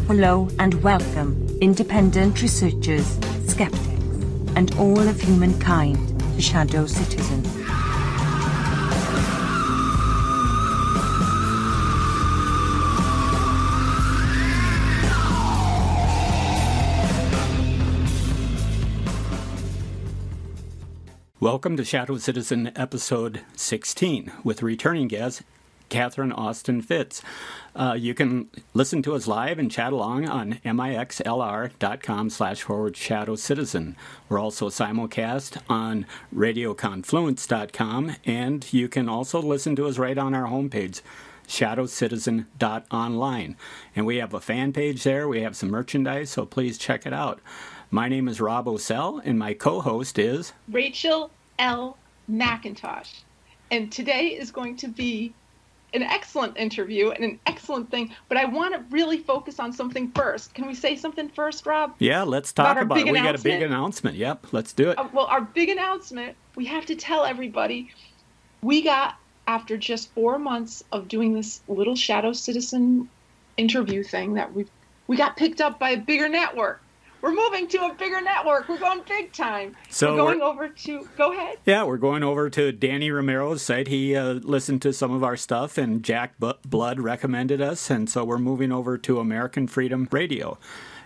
Hello and welcome, independent researchers, skeptics, and all of humankind to Shadow Citizen. Welcome to Shadow Citizen episode 16 with returning guest Catherine Austin Fitz. You can listen to us live and chat along on mixlr.com/Shadow Citizen. We're also simulcast on radioconfluence.com, and you can also listen to us right on our homepage, shadowcitizen.online. And we have a fan page there. We have some merchandise, so please check it out. My name is Rob O'Sell, and my co-host is Rachel L. McIntosh. And today is going to be an excellent interview and an excellent thing, but I want to really focus on something first. Can we say something first, Rob? Yeah, let's talk about it. We got a big announcement. Yep, let's do it. Well, our big announcement, we have to tell everybody, we got, after just 4 months of doing this little Shadow Citizen interview thing, that we got picked up by a bigger network. We're moving to a bigger network. We're going big time. So we're going over to, go ahead. Yeah, we're going over to Danny Romero's site. He listened to some of our stuff, and Jack Blood recommended us, and so we're moving over to American Freedom Radio.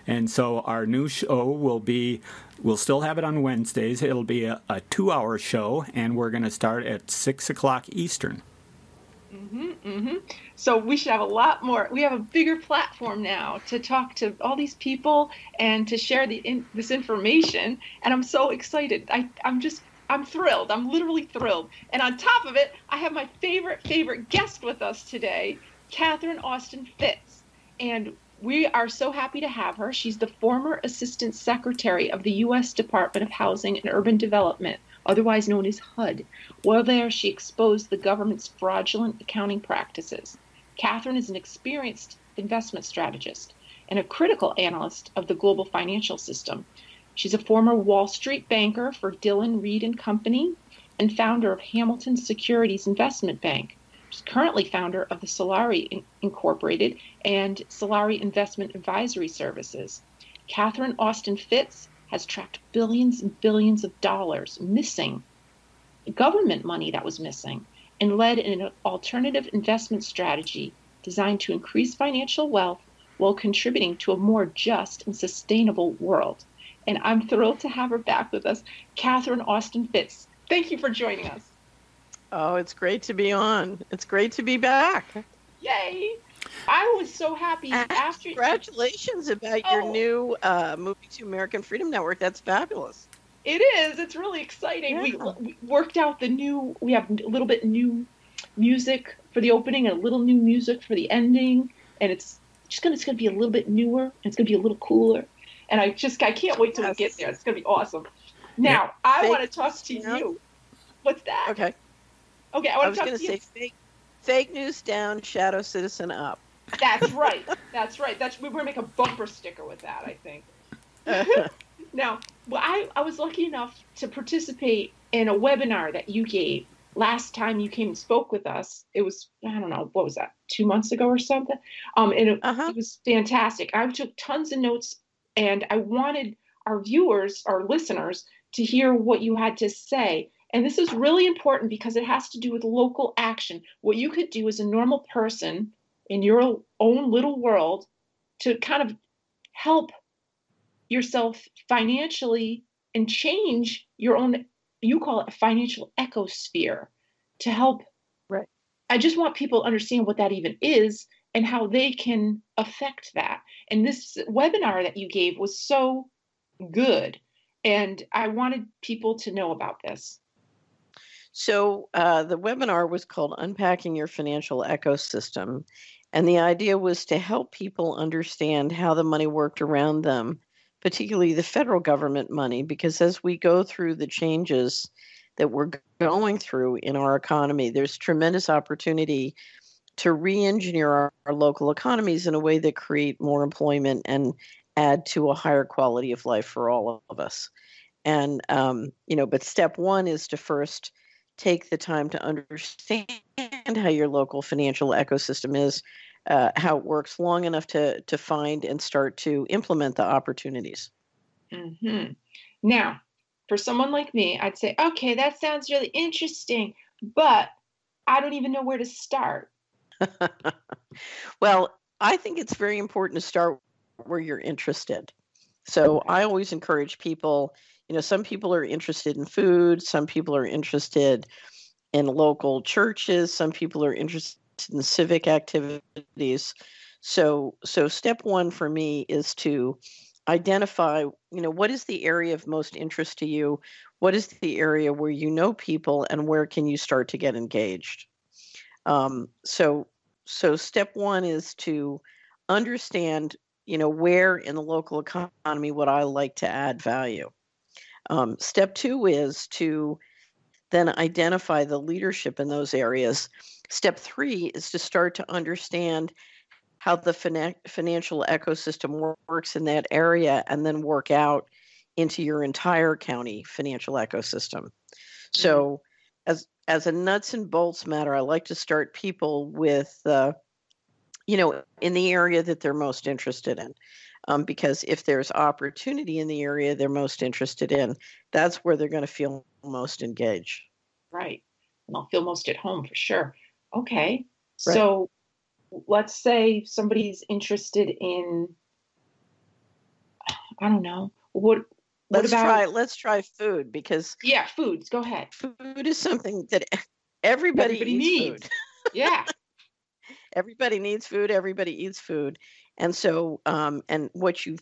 And so our new show we'll still have it on Wednesdays. It'll be a 2-hour show, and we're going to start at 6 o'clock Eastern. So we should have a lot more. We have a bigger platform now to talk to all these people and to share this information. And I'm so excited. I'm thrilled. I'm literally thrilled. And on top of it, I have my favorite guest with us today, Catherine Austin Fitz. And we are so happy to have her. She's the former Assistant Secretary of the U.S. Department of Housing and Urban Development, otherwise known as HUD. While there, she exposed the government's fraudulent accounting practices. Catherine is an experienced investment strategist and a critical analyst of the global financial system. She's a former Wall Street banker for Dillon, Reed & Company and founder of Hamilton Securities Investment Bank. She's currently founder of the Solari Inc. and Solari Investment Advisory Services. Catherine Austin Fitz has tracked billions and billions of dollars missing, government money that was missing, and led an alternative investment strategy designed to increase financial wealth while contributing to a more just and sustainable world. And I'm thrilled to have her back with us, Catherine Austin Fitz. Thank you for joining us. Oh, it's great to be on. It's great to be back. Yay! I was so happy after. Congratulations about your new moving to American Freedom Network. That's fabulous. It is. It's really exciting. Yeah. We worked out we have a little bit new music for the opening and a little new music for the ending. And it's going to be a little bit newer. And it's going to be a little cooler. And I can't wait till we get there. It's going to be awesome. Now, I want to talk to you. What's that? Okay. I was going to say fake news down, Shadow Citizen up. That's right. We're going to make a bumper sticker with that, I think. Now, I was lucky enough to participate in a webinar that you gave last time you came and spoke with us. It was, I don't know, what was that, 2 months ago or something? And it was fantastic. I took tons of notes, and I wanted our viewers, our listeners, to hear what you had to say. And this is really important because it has to do with local action. What you could do as a normal person in your own little world to kind of help yourself financially and change your own, you call it a financial ecosphere, to help. Right. I just want people to understand what that even is and how they can affect that. And this webinar that you gave was so good. And I wanted people to know about this. So the webinar was called Unpacking Your Financial Ecosystem. And the idea was to help people understand how the money worked around them, particularly the federal government money, because as we go through the changes that we're going through in our economy, there's tremendous opportunity to re-engineer our local economies in a way that create more employment and add to a higher quality of life for all of us. And, but step one is to first take the time to understand how your local financial ecosystem is how it works long enough to find and start to implement the opportunities. Mm-hmm. Now, for someone like me, I'd say, okay, that sounds really interesting, but I don't even know where to start. Well, I think it's very important to start where you're interested. So I always encourage people, some people are interested in food, some people are interested in local churches, some people are interested in civic activities. So step one for me is to identify, what is the area of most interest to you? What is the area where you know people, and where can you start to get engaged? So step one is to understand, where in the local economy would I like to add value. Step two is to then identify the leadership in those areas. Step three is to start to understand how the financial ecosystem works in that area, and then work out into your entire county financial ecosystem. So as a nuts and bolts matter, I like to start people with, in the area that they're most interested in. Because if there's opportunity in the area they're most interested in, that's where they're going to feel most engaged. Right. And I'll feel most at home for sure. Okay. Right. So let's say somebody's interested in, I don't know, let's try food, because foods. Go ahead. Food is something that everybody needs. Food. Yeah. Everybody needs food. Everybody eats food. And so, and what you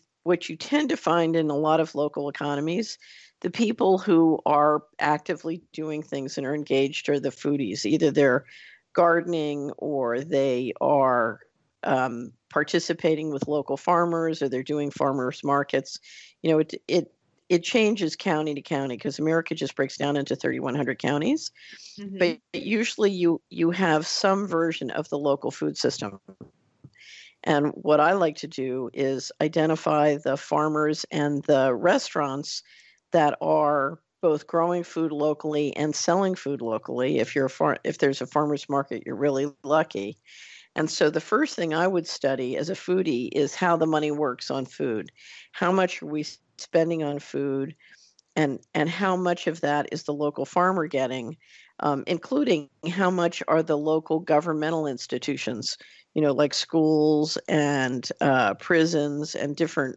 tend to find in a lot of local economies, the people who are actively doing things and are engaged are the foodies. Either they're gardening, or they are participating with local farmers, or they're doing farmers markets. It changes county to county, because America just breaks down into 3,100 counties. Mm-hmm. But usually you have some version of the local food system. And what I like to do is identify the farmers and the restaurants that are both growing food locally and selling food locally. If there's a farmer's market, you're really lucky. And so the first thing I would study as a foodie is how the money works on food. How much are we spending on food, and how much of that is the local farmer getting, including how much are the local governmental institutions, like schools and prisons and different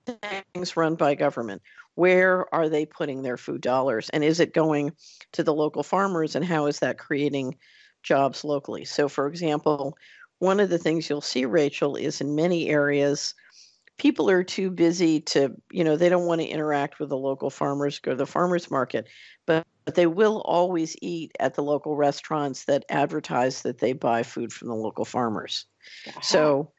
things run by government. Where are they putting their food dollars? And is it going to the local farmers? And how is that creating jobs locally? So, for example, one of the things you'll see, Rachel, is in many areas, people are too busy to, they don't want to interact with the local farmers, go to the farmers market, but they will always eat at the local restaurants that advertise that they buy food from the local farmers. Uh-huh. So,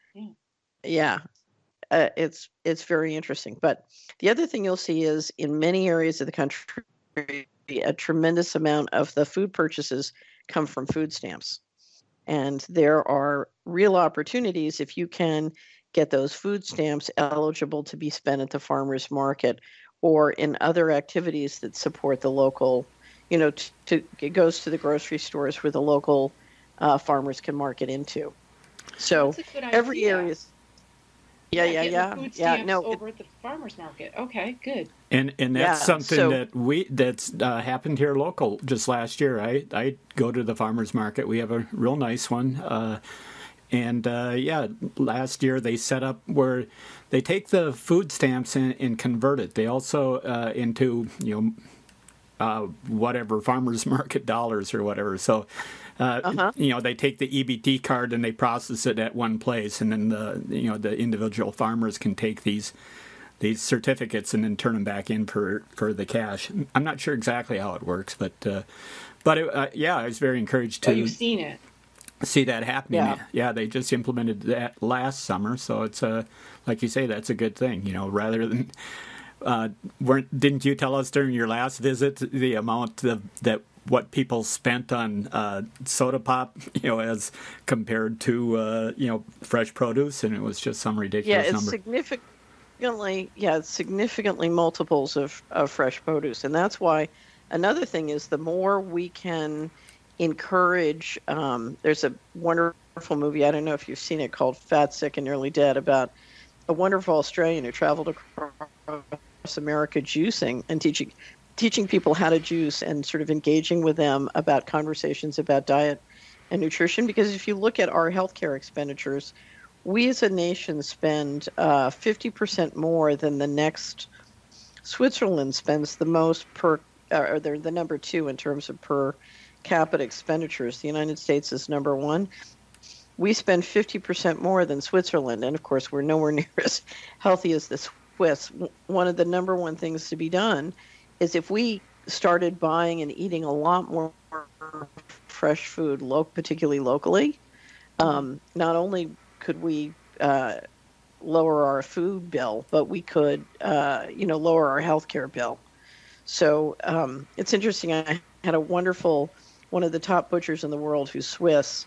it's very interesting. But the other thing you'll see is in many areas of the country, a tremendous amount of the food purchases come from food stamps. And there are real opportunities if you can get those food stamps eligible to be spent at the farmer's market or in other activities that support the local, it goes to the grocery stores where the local farmers can market into. So every area is. Food stamps over at the farmers market. Okay, good. And that's something that's happened here local just last year. I go to the farmers market. We have a real nice one. Last year they set up where they take the food stamps and convert it. They also into whatever farmers market dollars or whatever. So. They take the EBT card and they process it at one place, and then the individual farmers can take these certificates and then turn them back in for the cash. I'm not sure exactly how it works, but I was very encouraged to. You've seen it. See that happening. Yeah, they just implemented that last summer, so it's like you say, that's a good thing. Rather than didn't you tell us during your last visit the amount that what people spent on soda pop, as compared to fresh produce, and it was just some ridiculous number. It's significantly multiples of fresh produce, and that's why another thing is the more we can encourage. There's a wonderful movie, I don't know if you've seen it, called Fat, Sick, and Nearly Dead, about a wonderful Australian who traveled across America juicing and teaching people how to juice and sort of engaging with them about conversations about diet and nutrition. Because if you look at our healthcare expenditures, we as a nation spend 50% more than the next. Switzerland spends the most or they're the number 2 in terms of per capita expenditures. The United States is number 1. We spend 50% more than Switzerland, and of course we're nowhere near as healthy as the Swiss. One of the number 1 things to be done is if we started buying and eating a lot more fresh food, particularly locally, not only could we lower our food bill, but we could, lower our healthcare bill. So it's interesting. I had one of the top butchers in the world who's Swiss,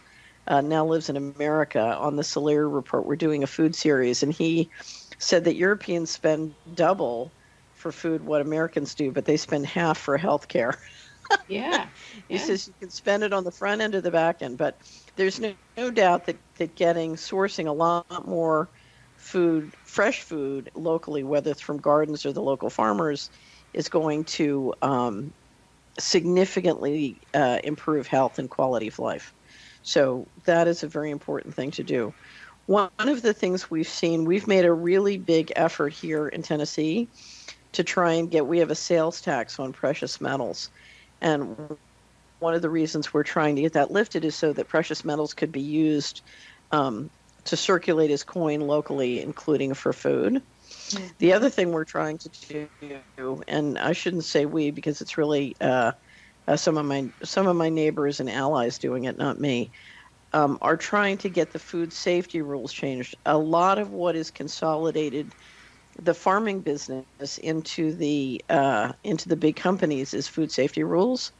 now lives in America, on the Solari report. We're doing a food series, and he said that Europeans spend double for food what Americans do, but they spend half for healthcare. Yeah. He says you can spend it on the front end or the back end, but there's no doubt that sourcing a lot more food, fresh food locally, whether it's from gardens or the local farmers, is going to significantly improve health and quality of life. So that is a very important thing to do. One of the things we've made a really big effort here in Tennessee to try and we have a sales tax on precious metals. And one of the reasons we're trying to get that lifted is so that precious metals could be used to circulate as coin locally, including for food. Mm-hmm. The other thing we're trying to do, and I shouldn't say we because it's really some of my neighbors and allies doing it, not me, are trying to get the food safety rules changed. A lot of what is consolidated the farming business into the big companies is food safety rules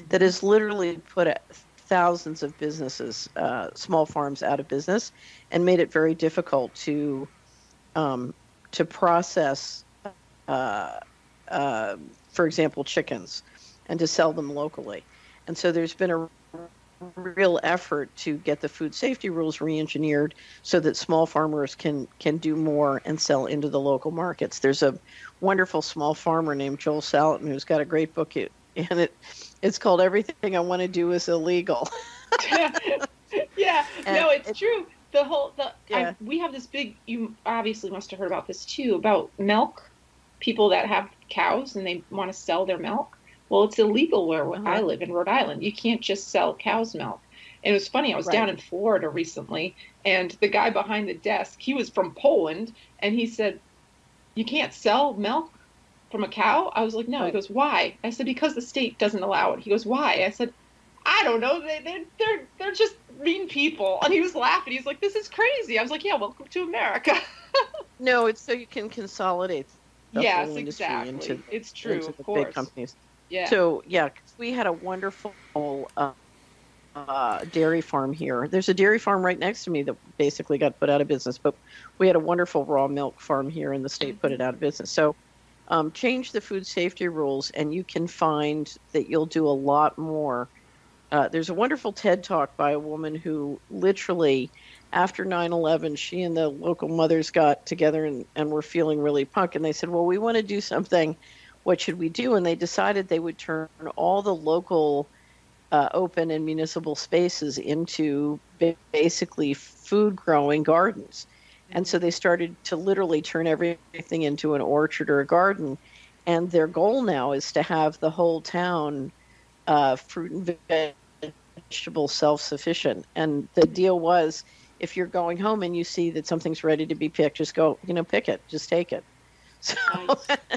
that has literally put thousands of businesses, small farms, out of business, and made it very difficult to process, for example, chickens, and to sell them locally. And so there's been a real effort to get the food safety rules re-engineered so that small farmers can do more and sell into the local markets. There's a wonderful small farmer named Joel Salatin who's got a great book, and it's called Everything I Want to Do Is Illegal. Yeah, no, it's true. Yeah. We have this big, you obviously must have heard about this too, about milk, people that have cows and they want to sell their milk. Well, it's illegal where I live in Rhode Island. You can't just sell cow's milk. And it was funny, I was down in Florida recently, and the guy behind the desk, he was from Poland, and he said, "You can't sell milk from a cow?" I was like, "No." He goes, "Why?" I said, "Because the state doesn't allow it." He goes, "Why?" I said, "I don't know. They're just mean people." And he was laughing. He's like, "This is crazy." I was like, "Yeah, welcome to America." No, it's so you can consolidate the whole industry into it's true, into of the course. big companies. Yeah. So we had a wonderful dairy farm here. There's a dairy farm right next to me that basically got put out of business, but we had a wonderful raw milk farm here, and the state put it out of business. So change the food safety rules, and you can find that you'll do a lot more. There's a wonderful TED Talk by a woman who literally, after 9/11, she and the local mothers got together and were feeling really punk, and they said, "Well, we want to do something. What should we do?" And they decided they would turn all the local open and municipal spaces into basically food growing gardens. And so they started to literally turn everything into an orchard or a garden. And their goal now is to have the whole town fruit and vegetable self-sufficient. And the deal was, if you're going home and you see that something's ready to be picked, just go, pick it, just take it. So,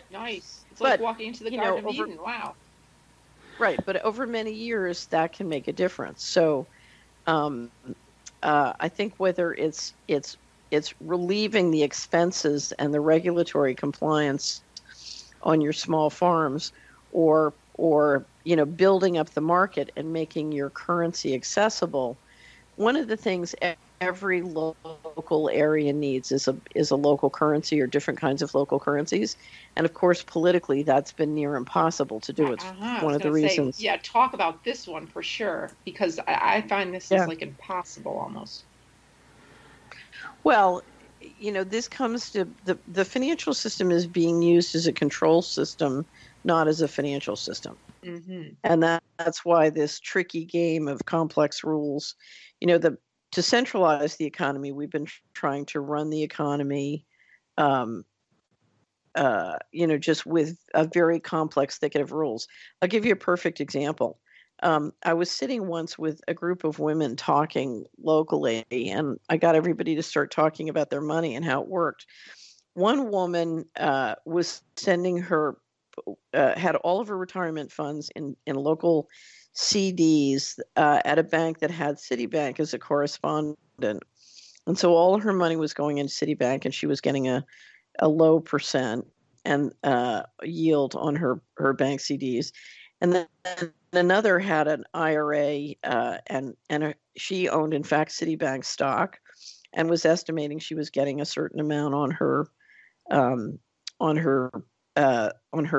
nice. It's like walking into the Garden of Eden. Wow. Right, but over many years, that can make a difference. So, I think whether it's relieving the expenses and the regulatory compliance on your small farms, or building up the market and making your currency accessible. One of the things every local area needs is a local currency or different kinds of local currencies. And of course, politically, that's been near impossible to do. It's one of the reasons. Yeah, talk about this one for sure, because I find this is like impossible almost. Well, this comes to the financial system is being used as a control system, not as a financial system. Mm-hmm. And that's why this tricky game of complex rules, to centralize the economy, we've been trying to run the economy, just with a very complex thicket of rules. I'll give you a perfect example. I was sitting once with a group of women talking locally, and I got everybody to start talking about their money and how it worked. One woman was sending her, had all of her retirement funds in local CDs at a bank that had Citibank as a correspondent. And so all of her money was going into Citibank, and she was getting a low percent and yield on her bank CDs. And then another had an IRA, and she owned, in fact, Citibank stock, and was estimating she was getting a certain amount on her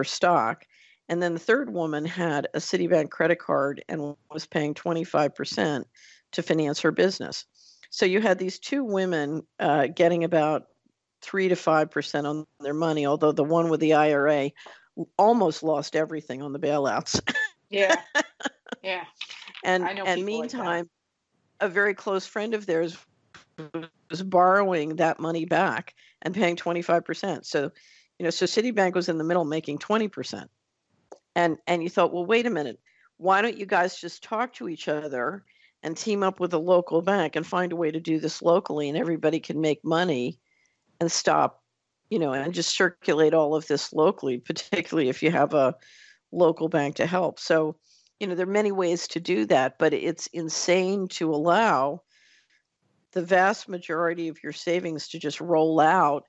stock. And then the third woman had a Citibank credit card and was paying 25% to finance her business. So you had these two women getting about 3 to 5% on their money, although the one with the IRA almost lost everything on the bailouts. Yeah. And meantime, a very close friend of theirs was borrowing that money back and paying 25%. So, so Citibank was in the middle making 20%. And you thought, well, wait a minute, why don't you guys just talk to each other and team up with a local bank and find a way to do this locally, and everybody can make money and stop, and just circulate all of this locally, particularly if you have a local bank to help. So, there are many ways to do that, but it's insane to allow the vast majority of your savings to just roll out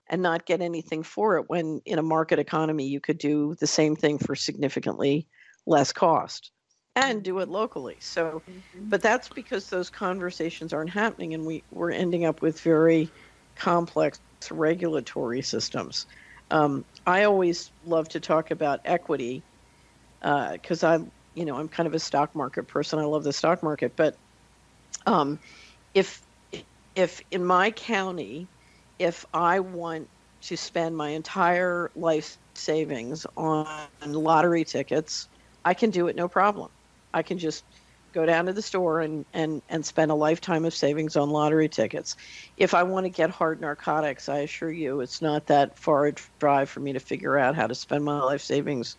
and not get anything for it, when in a market economy you could do the same thing for significantly less cost and do it locally. So, but that's because those conversations aren't happening, and we're ending up with very complex regulatory systems. I always love to talk about equity because I'm kind of a stock market person. I love the stock market, but if in my county, if I want to spend my entire life savings on lottery tickets, I can do it no problem. I can just go down to the store and spend a lifetime of savings on lottery tickets. If I want to get hard narcotics, I assure you it's not that far a drive for me to figure out how to spend my life savings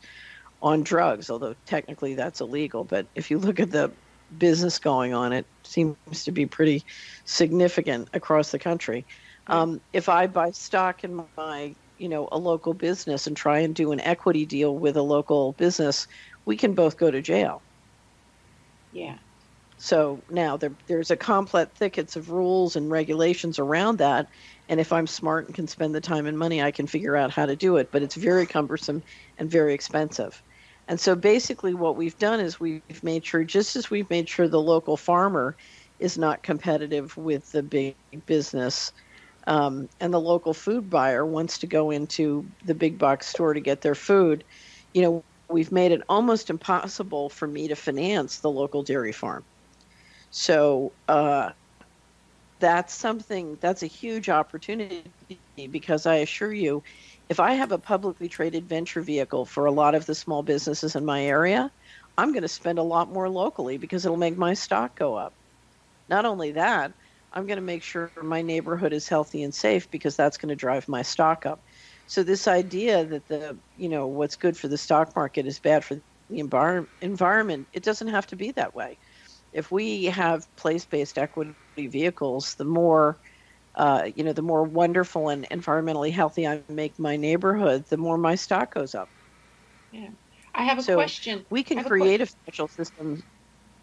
on drugs, although technically that's illegal. But if you look at the business going on, it seems to be pretty significant across the country. If I buy stock in my, a local business and try and do an equity deal with a local business, we can both go to jail. Yeah. So now there's a complex thickets of rules and regulations around that. And if I'm smart and can spend the time and money, I can figure out how to do it. But it's very cumbersome and very expensive. And so basically what we've done is we've made sure, just as we've made sure the local farmer is not competitive with the big business, and the local food buyer wants to go into the big box store to get their food, we've made it almost impossible for me to finance the local dairy farm. So that's a huge opportunity, because I assure you, if I have a publicly traded venture vehicle for a lot of the small businesses in my area, I'm going to spend a lot more locally because it'll make my stock go up. Not only that, I'm going to make sure my neighborhood is healthy and safe because that's going to drive my stock up. So this idea that what's good for the stock market is bad for the environment, it doesn't have to be that way. If we have place-based equity vehicles, the more wonderful and environmentally healthy I make my neighborhood, the more my stock goes up. Yeah. I have a question. We can create a financial system.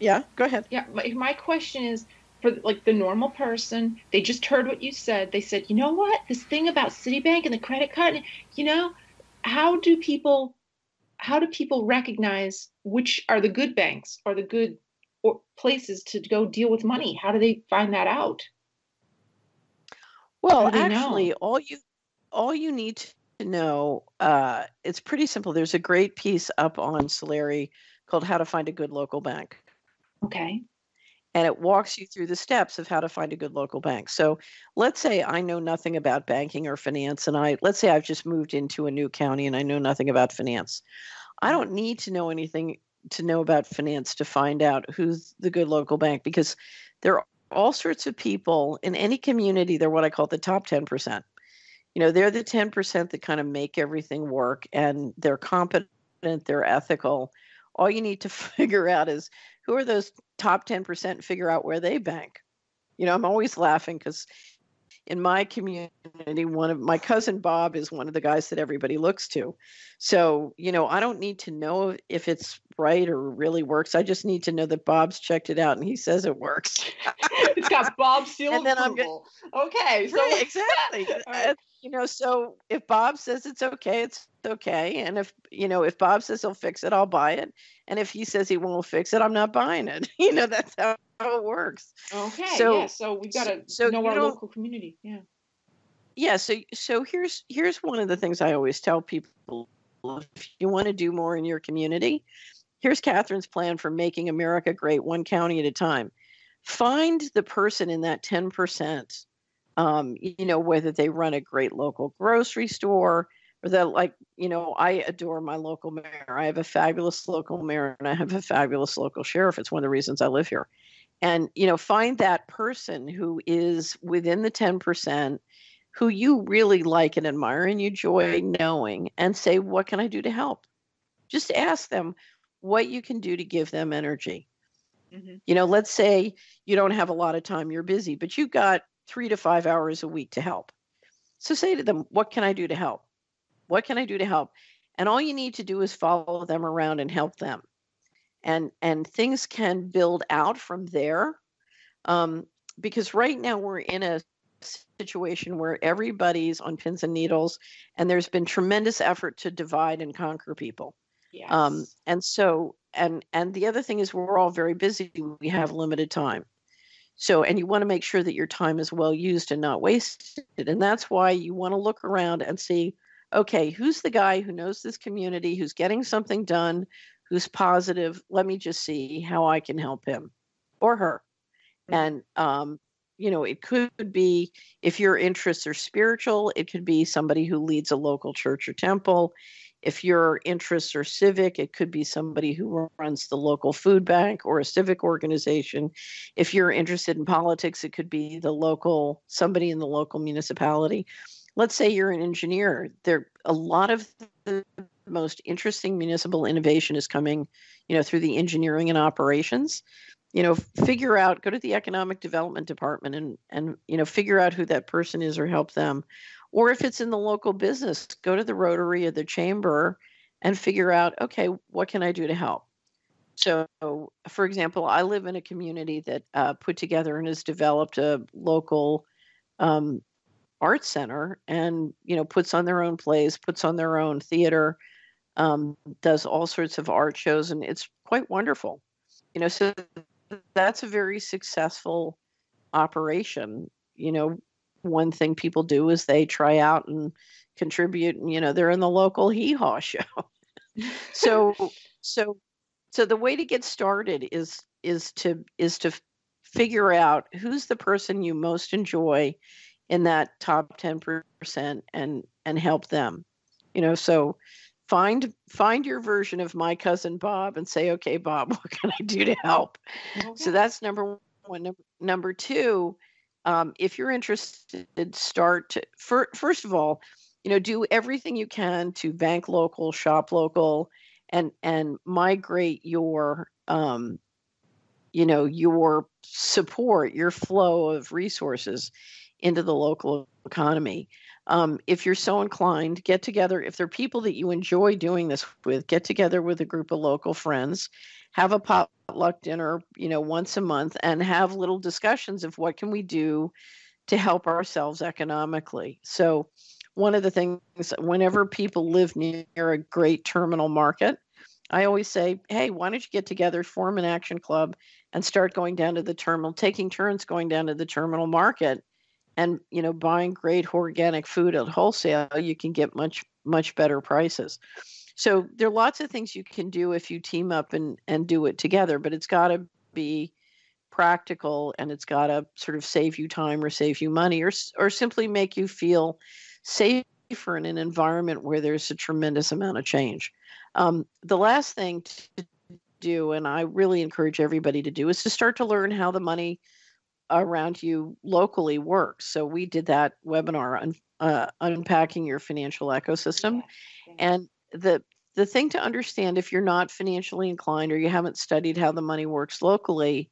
Yeah, go ahead. Yeah, my question is, for the normal person, they just heard what you said. They said, you know what, this thing about Citibank and the credit card, how do people recognize which are the good banks or the good places to go deal with money? How do they find that out? Well, How do they actually, know? all you need to know, it's pretty simple. There's a great piece up on Solari called "How to Find a Good Local Bank," Okay. and it walks you through the steps of how to find a good local bank. So, let's say I know nothing about banking or finance, and let's say I've just moved into a new county and I know nothing about finance. I don't need to know anything to know about finance to find out who's the good local bank, because there are all sorts of people in any community. They're what I call the top 10%. They're the 10% that kind of make everything work, and they're competent, they're ethical. All you need to figure out is who are those top 10% and figure out where they bank. I'm always laughing because in my community, one of my cousin Bob is one of the guys that everybody looks to. So, I don't need to know if it's right or really works. I just need to know that Bob's checked it out and he says it works. It's got Bob's seal And of then approval. Okay. So right, exactly. right. So if Bob says it's okay. And if Bob says he'll fix it, I'll buy it. And if he says he won't fix it, I'm not buying it. That's how it works. Okay. So, yeah. So we've got to know our local community. Yeah. Yeah. So here's one of the things I always tell people: if you want to do more in your community, here's Catherine's plan for making America great, one county at a time. Find the person in that 10%. Whether they run a great local grocery store, or that, I adore my local mayor. I have a fabulous local mayor and I have a fabulous local sheriff. It's one of the reasons I live here. And, find that person who is within the 10%, who you really like and admire and you enjoy knowing, and say, what can I do to help? Just ask them what you can do to give them energy. Mm-hmm. Let's say you don't have a lot of time, you're busy, but you've got 3 to 5 hours a week to help. So say to them, what can I do to help? What can I do to help? And all you need to do is follow them around and help them. And things can build out from there. Because right now we're in a situation where everybody's on pins and needles, and there's been tremendous effort to divide and conquer people. Yes. And so, and the other thing is we're all very busy. We have limited time. So, and you want to make sure that your time is well used and not wasted. And that's why you want to look around and see, okay, who's the guy who knows this community, who's getting something done, who's positive? Let me just see how I can help him or her. Mm-hmm. And, it could be, if your interests are spiritual, it could be somebody who leads a local church or temple. If your interests are civic, it could be somebody who runs the local food bank or a civic organization. If you're interested in politics, it could be somebody in the local municipality. Let's say you're an engineer. A lot of the most interesting municipal innovation is coming, through the engineering and operations. Figure out, go to the economic development department and figure out who that person is or help them. Or if it's in the local business, go to the Rotary or the Chamber and figure out, okay, what can I do to help? So, for example, I live in a community that put together and has developed a local art center, and, puts on their own plays, puts on their own theater, does all sorts of art shows, and it's quite wonderful. So that's a very successful operation. One thing people do is they try out and contribute, and they're in the local hee-haw show. so the way to get started is to figure out who's the person you most enjoy in that top 10% and help them. So find your version of my cousin Bob and say, okay, Bob, what can I do to help? Okay. So that's number one. Number two, if you're interested, first of all, do everything you can to bank local, shop local, and migrate your your support, your flow of resources into the local economy. If you're so inclined, get together. If there are people that you enjoy doing this with, get together with a group of local friends, have a potluck dinner, once a month, and have little discussions of what can we do to help ourselves economically. So one of the things, whenever people live near a great terminal market, I always say, hey, why don't you get together, form an action club, and start going down to the terminal, taking turns going down to the terminal market and, buying great organic food at wholesale. You can get much, much better prices. So there are lots of things you can do if you team up and do it together, but it's got to be practical, and it's got to sort of save you time or save you money, or simply make you feel safer in an environment where there's a tremendous amount of change. The last thing to do, and I really encourage everybody to do, is to start to learn how the money around you locally works. So we did that webinar on unpacking your financial ecosystem. And the thing to understand, if you're not financially inclined or you haven't studied how the money works locally,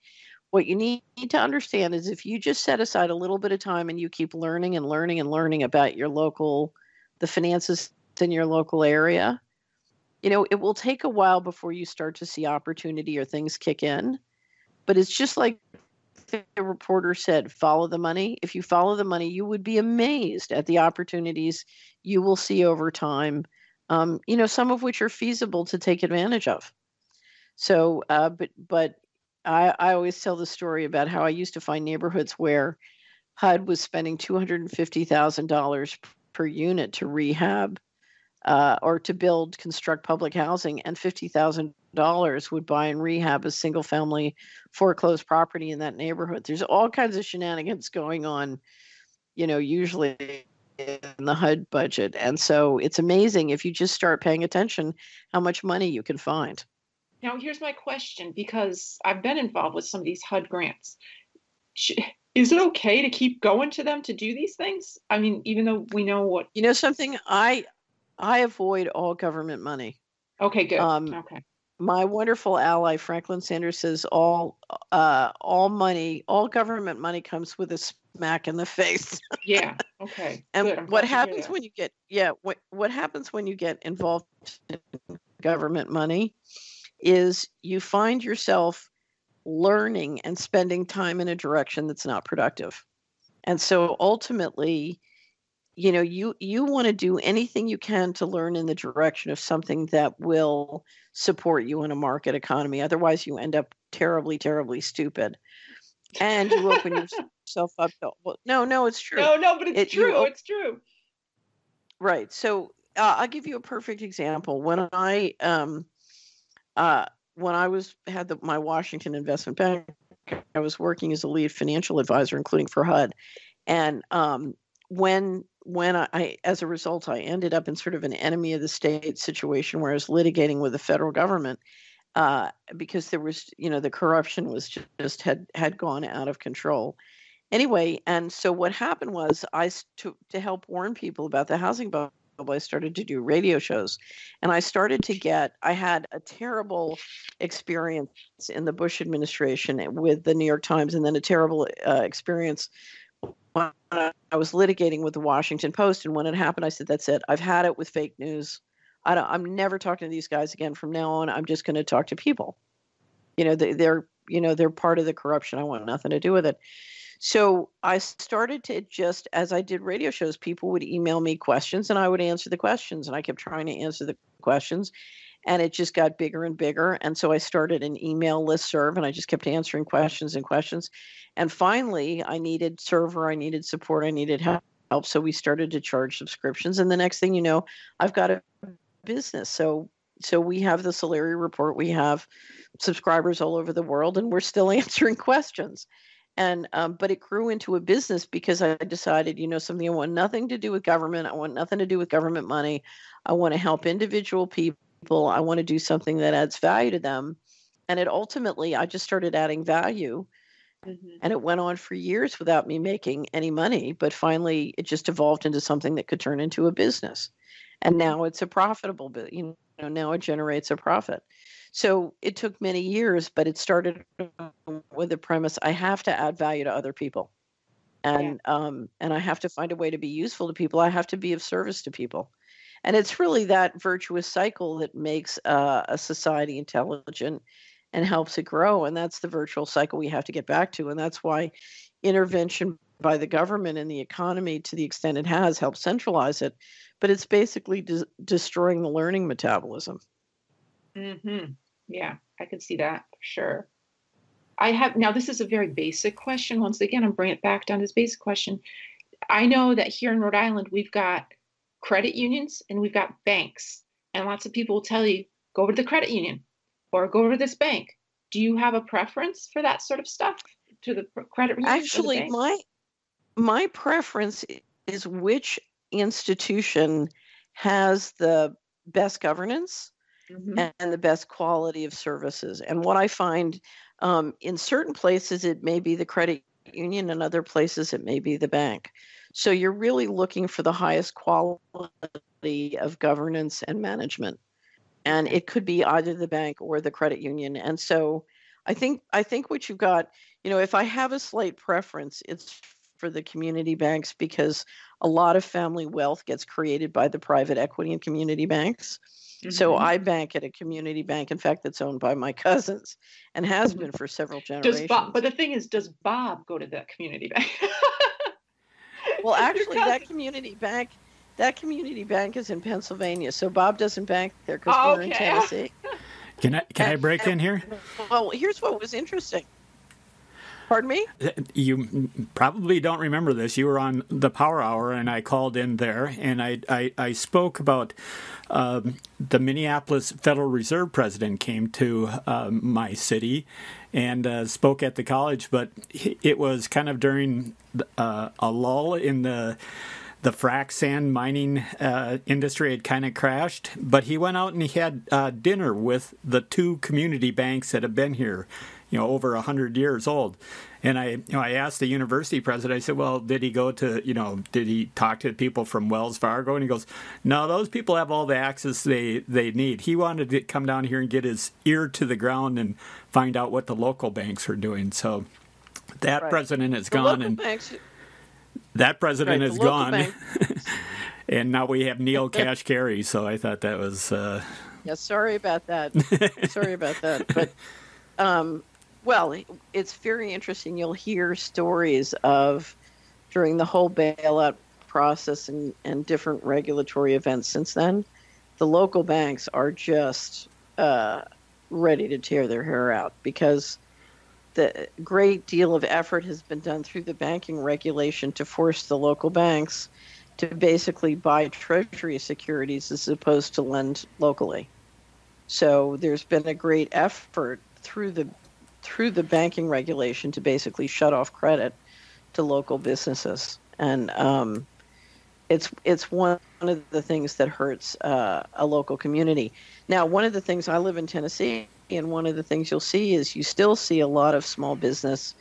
what you need to understand is if you just set aside a little bit of time and you keep learning and learning and learning about the finances in your local area, it will take a while before you start to see opportunity or things kick in. But it's just like the reporter said, follow the money. If you follow the money, you would be amazed at the opportunities you will see over time, some of which are feasible to take advantage of. So, but I always tell the story about how I used to find neighborhoods where HUD was spending $250,000 per unit to rehab or to construct public housing, and $50,000 would buy and rehab a single family foreclosed property in that neighborhood. There's all kinds of shenanigans going on, usually in the HUD budget. And so it's amazing if you just start paying attention how much money you can find. Now, here's my question, because I've been involved with some of these HUD grants. Is it okay to keep going to them to do these things? I mean, even though we know what... something, I avoid all government money. Okay, good. Okay. My wonderful ally, Franklin Sanders, says all government money comes with a smack in the face. Yeah. Okay. And good. what happens when you get, what happens when you get involved in government money is you find yourself learning and spending time in a direction that's not productive. And so ultimately, you want to do anything you can to learn in the direction of something that will support you in a market economy. Otherwise, you end up terribly, terribly stupid. And you open yourself up to, no, it's true. No, but it's true. It's true. Right. So I'll give you a perfect example. When I had my Washington investment bank, I was working as a lead financial advisor, including for HUD. And when I, as a result, I ended up in sort of an enemy of the state situation where I was litigating with the federal government because there was, the corruption was just had gone out of control. Anyway, and so what happened was to help warn people about the housing bubble, I started to do radio shows, and I had a terrible experience in the Bush administration with the New York Times, and then a terrible experience when I was litigating with the Washington Post. And when it happened, I said, that's it. I've had it with fake news. I'm never talking to these guys again from now on. I'm just going to talk to people. They're part of the corruption. I want nothing to do with it. So I started to just, as I did radio shows, people would email me questions and I would answer the questions, and I kept trying to answer the questions, and it just got bigger and bigger. And so I started an email listserv, and I just kept answering questions and questions. And finally, I needed server, I needed support, I needed help. So we started to charge subscriptions. And the next thing you know, I've got a business. So we have the Solari report. We have subscribers all over the world, and we're still answering questions. And but it grew into a business because I decided, something, I want nothing to do with government. I want nothing to do with government money. I want to help individual people. I want to do something that adds value to them. And I just started adding value. Mm-hmm. And it went on for years without me making any money. But finally, it just evolved into something that could turn into a business. And now it's a profitable business. Now it generates a profit. So it took many years, but it started with the premise, I have to add value to other people. And I have to find a way to be useful to people. I have to be of service to people. And it's really that virtuous cycle that makes a society intelligent and helps it grow. And that's the virtual cycle we have to get back to. And that's why intervention by the government in the economy, to the extent it has, helped centralize it. But it's basically destroying the learning metabolism. Mm-hmm. Yeah, I could see that for sure. I have now. This is a very basic question. Once again, I'm bringing it back down to this basic question. I know that here in Rhode Island, we've got credit unions and we've got banks, and lots of people will tell you go over to the credit union or go over to this bank. Do you have a preference for that sort of stuff to the credit union? Actually, my preference is which institution has the best governance and the best quality of services. And what I find in certain places, it may be the credit union, and other places, it may be the bank. So you're really looking for the highest quality of governance and management. And it could be either the bank or the credit union. And so I think what you've got, if I have a slight preference, it's for the community banks, because a lot of family wealth gets created by the private equity and community banks. So I bank at a community bank, in fact, that's owned by my cousins and has been for several generations. But the thing is, does Bob go to that community bank? Well, actually, that community bank is in Pennsylvania, so Bob doesn't bank there because we're in Tennessee. Can I break in here? Well, here's what was interesting. Pardon me? You probably don't remember this. You were on the Power Hour, and I called in there, and I spoke about the Minneapolis Federal Reserve President came to my city and spoke at the college, but it was kind of during a lull in the frac sand mining industry had kind of crashed, but he went out and he had dinner with the two community banks that have been here, over 100 years old. And I asked the university president, I said, well, did he go to, did he talk to people from Wells Fargo? And he goes, no, those people have all the access they need. He wanted to come down here and get his ear to the ground and find out what the local banks are doing. So that president is gone. And that president is gone. And now we have Neil Kashkari. So I thought that was... Yeah, sorry about that. But... well, it's very interesting. You'll hear stories of during the whole bailout process and different regulatory events since then, the local banks are just ready to tear their hair out because the great deal of effort has been done through the banking regulation to force the local banks to basically buy treasury securities as opposed to lend locally. So there's been a great effort through the banking regulation to basically shut off credit to local businesses. And it's one of the things that hurts a local community. Now, one of the things, I live in Tennessee, and one of the things you'll see is you still see a lot of small business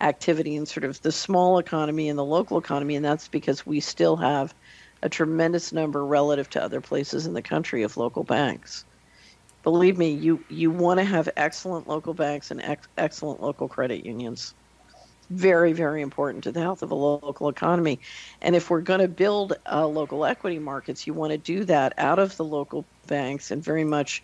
activity in sort of the small economy and the local economy, and that's because we still have a tremendous number relative to other places in the country of local banks. Believe me, you want to have excellent local banks and excellent local credit unions. Very, very important to the health of a local economy. And if we're going to build local equity markets, you want to do that out of the local banks and very much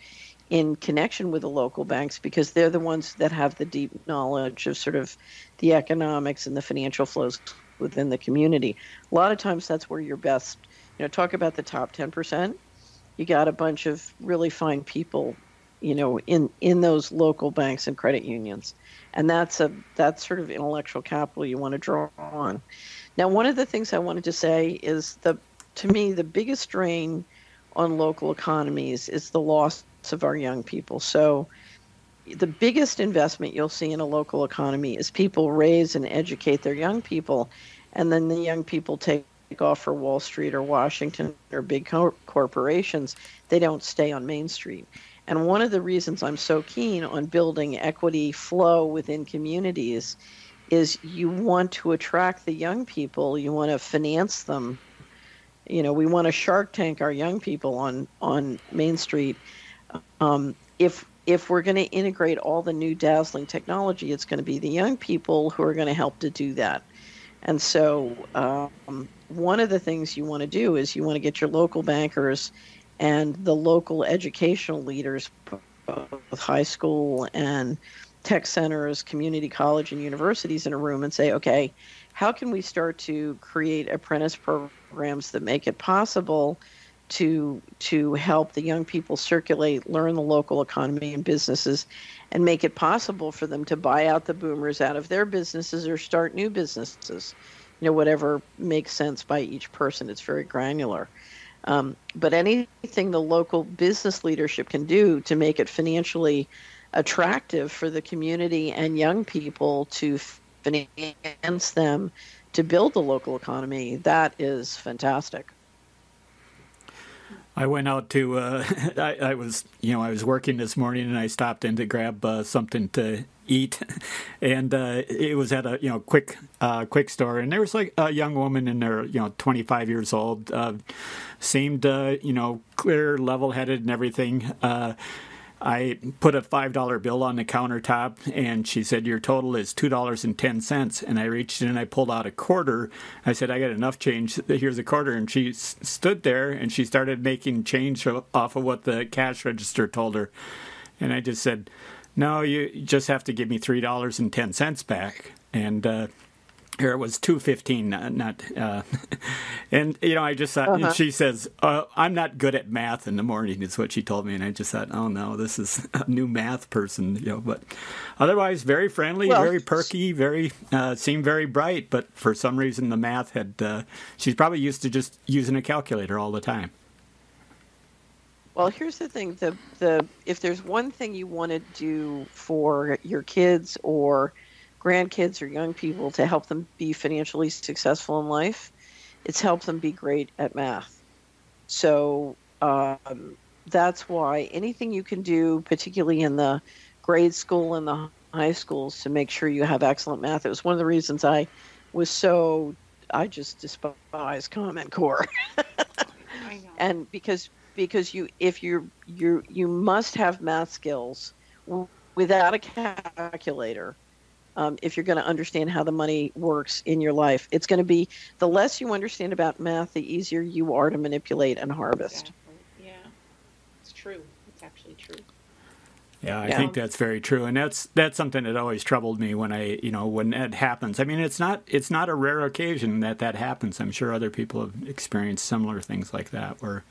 in connection with the local banks, because they're the ones that have the deep knowledge of sort of the economics and the financial flows within the community. A lot of times that's where you're best. Talk about the top 10%. You got a bunch of really fine people, in those local banks and credit unions. And that's sort of intellectual capital you want to draw on. Now, one of the things I wanted to say is to me, the biggest drain on local economies is the loss of our young people. So the biggest investment you'll see in a local economy is people raise and educate their young people, and then the young people take off for Wall Street or Washington or big corporations. They don't stay on Main Street. And one of the reasons I'm so keen on building equity flow within communities is you want to attract the young people. You want to finance them. We want to Shark Tank our young people on Main Street. If we're going to integrate all the new dazzling technology, it's going to be the young people who are going to help to do that. And so one of the things you want to do is you want to get your local bankers and the local educational leaders, both high school and tech centers, community college and universities in a room and say, okay, how can we start to create apprentice programs that make it possible to help the young people circulate, learn the local economy and businesses, and make it possible for them to buy out the boomers out of their businesses or start new businesses. Whatever makes sense by each person. It's very granular. But anything the local business leadership can do to make it financially attractive for the community and young people to finance them to build the local economy, that is fantastic. I went out to, I was working this morning and I stopped in to grab something to eat, and it was at a quick store, and there was like a young woman in there, 25 years old, seemed clear, level-headed and everything. I put a $5 bill on the countertop, and she said, "Your total is $2.10. And I reached in and I pulled out a quarter. I said, "I got enough change. Here's a quarter." And she stood there and she started making change off of what the cash register told her. And I just said, "No, you just have to give me $3.10 back." And here it was $2.15, not. And I just thought. And she says, "I'm not good at math in the morning," is what she told me, and I just thought, "Oh no, this is a new math person," But otherwise, very friendly, very perky, very seemed very bright. But for some reason, the math had. She's probably used to just using a calculator all the time. Well, here's the thing: if there's one thing you want to do for your kids or grandkids or young people to help them be financially successful in life, it's help them be great at math. So that's why anything you can do, particularly in the grade school and the high schools, to make sure you have excellent math. It was one of the reasons I just despise Common Core. I know. And because you must have math skills without a calculator. If you're going to understand how the money works in your life, it's going to be the less you understand about math, the easier you are to manipulate and harvest. Exactly. Yeah, it's true. It's actually true. Yeah, I think that's very true, and that's something that always troubled me when when that happens. I mean, it's not a rare occasion that happens. I'm sure other people have experienced similar things like that. Where,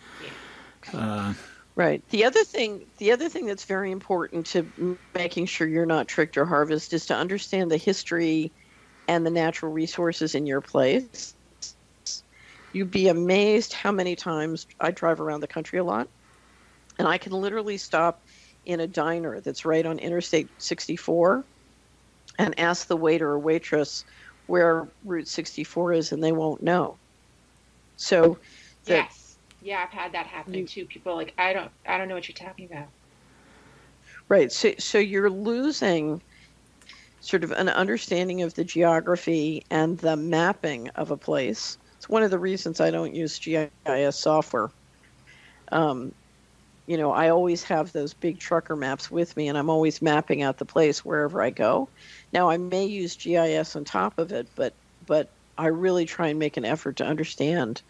right. The other thing that's very important to making sure you're not tricked or harvested is to understand the history and the natural resources in your place. You'd be amazed how many times I drive around the country a lot, and I can literally stop in a diner that's right on Interstate 64 and ask the waiter or waitress where Route 64 is, and they won't know. So yes. Yeah, I've had that happen too. People are like, I don't know what you're talking about. Right. So you're losing sort of an understanding of the geography and the mapping of a place. It's one of the reasons I don't use GIS software. I always have those big trucker maps with me, and I'm always mapping out the place wherever I go. Now, I may use GIS on top of it, but I really try and make an effort to understand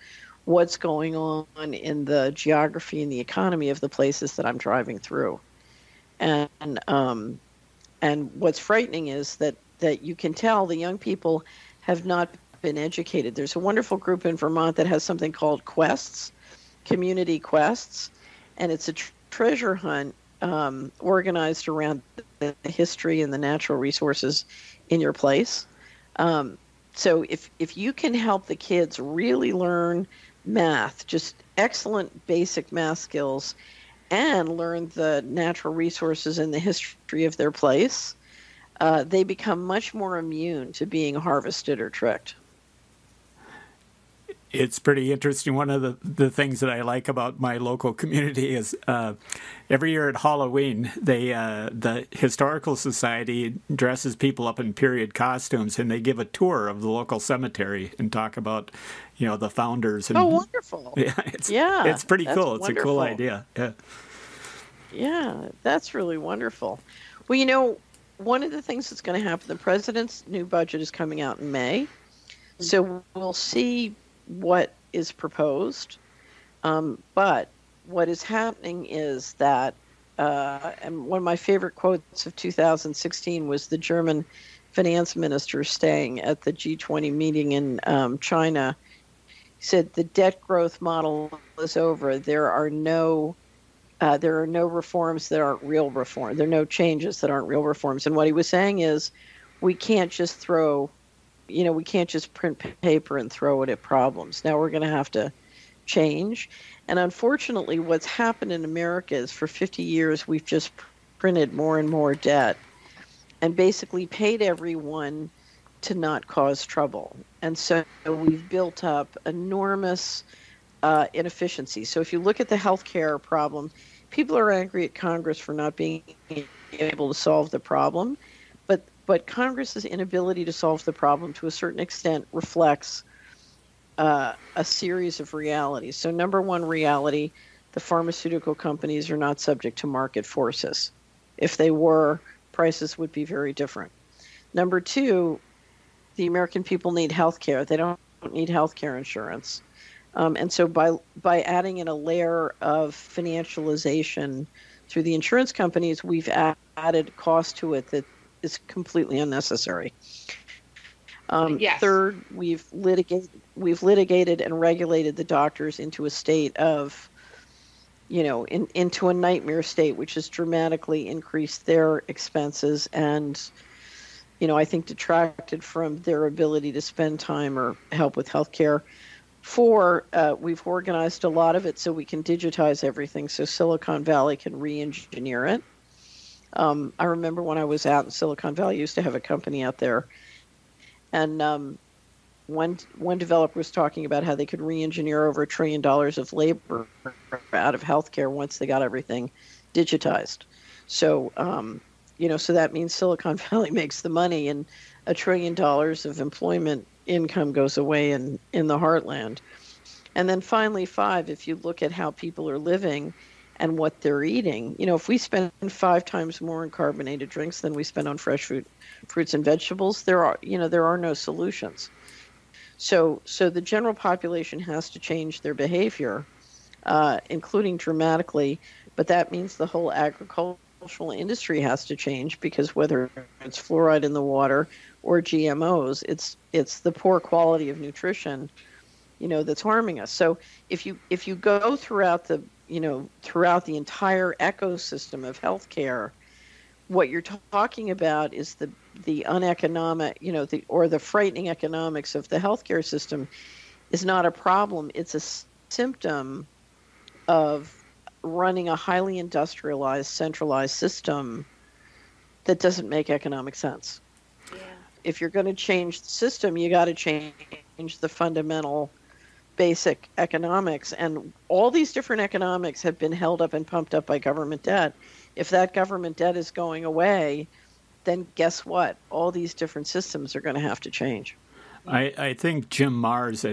what's going on in the geography and the economy of the places that I'm driving through. And what's frightening is that you can tell the young people have not been educated. There's a wonderful group in Vermont that has something called Quests, Community Quests, and it's a treasure hunt organized around the history and the natural resources in your place. So if you can help the kids really learn math, just excellent basic math skills, and learn the natural resources and the history of their place, they become much more immune to being harvested or tricked. It's pretty interesting. One of the things that I like about my local community is every year at Halloween, the Historical Society dresses people up in period costumes, and they give a tour of the local cemetery and talk about, the founders. And, wonderful! It's pretty cool. It's wonderful. A cool idea. Yeah, that's really wonderful. Well, one of the things that's going to happen, the president's new budget is coming out in May, so we'll see what is proposed. But what is happening is that, and one of my favorite quotes of 2016 was the German finance minister staying at the G20 meeting in China He said the debt growth model is over. There are no reforms that aren't real reform. There are no changes that aren't real reforms. And what he was saying is, we can't just print paper and throw it at problems. Now we're going to have to change. And unfortunately, what's happened in America is for 50 years, we've just printed more and more debt and basically paid everyone to not cause trouble. And so we've built up enormous inefficiency. So if you look at the healthcare problem, people are angry at Congress for not being able to solve the problem. But Congress's inability to solve the problem to a certain extent reflects a series of realities. So number one reality, the pharmaceutical companies are not subject to market forces. If they were, prices would be very different. Number two, the American people need health care. They don't need health care insurance. And so by adding in a layer of financialization through the insurance companies, we've added cost to it that is completely unnecessary. Yes. Third, we've litigated and regulated the doctors into a state of, into a nightmare state, which has dramatically increased their expenses and, I think detracted from their ability to spend time or help with healthcare. Four, we've organized a lot of it so we can digitize everything so Silicon Valley can re-engineer it. I remember when I was out in Silicon Valley, I used to have a company out there. And one developer was talking about how they could re-engineer over $1 trillion of labor out of healthcare once they got everything digitized. So, so that means Silicon Valley makes the money and $1 trillion of employment income goes away in the heartland. And then finally, five, if you look at how people are living and what they're eating, if we spend 5 times more in carbonated drinks than we spend on fresh fruits and vegetables, there are no solutions. So the general population has to change their behavior, including dramatically, but that means the whole agricultural industry has to change, because whether it's fluoride in the water or GMOs, it's the poor quality of nutrition, that's harming us. So if you go throughout the entire ecosystem of healthcare, what you're talking about is the uneconomic, the frightening economics of the healthcare system is not a problem. It's a symptom of running a highly industrialized, centralized system that doesn't make economic sense. Yeah. If you're going to change the system, you got to change the fundamental basic economics. And all these different economics have been held up and pumped up by government debt. If that government debt is going away, then guess what? All these different systems are going to have to change. I think Jim Marrs,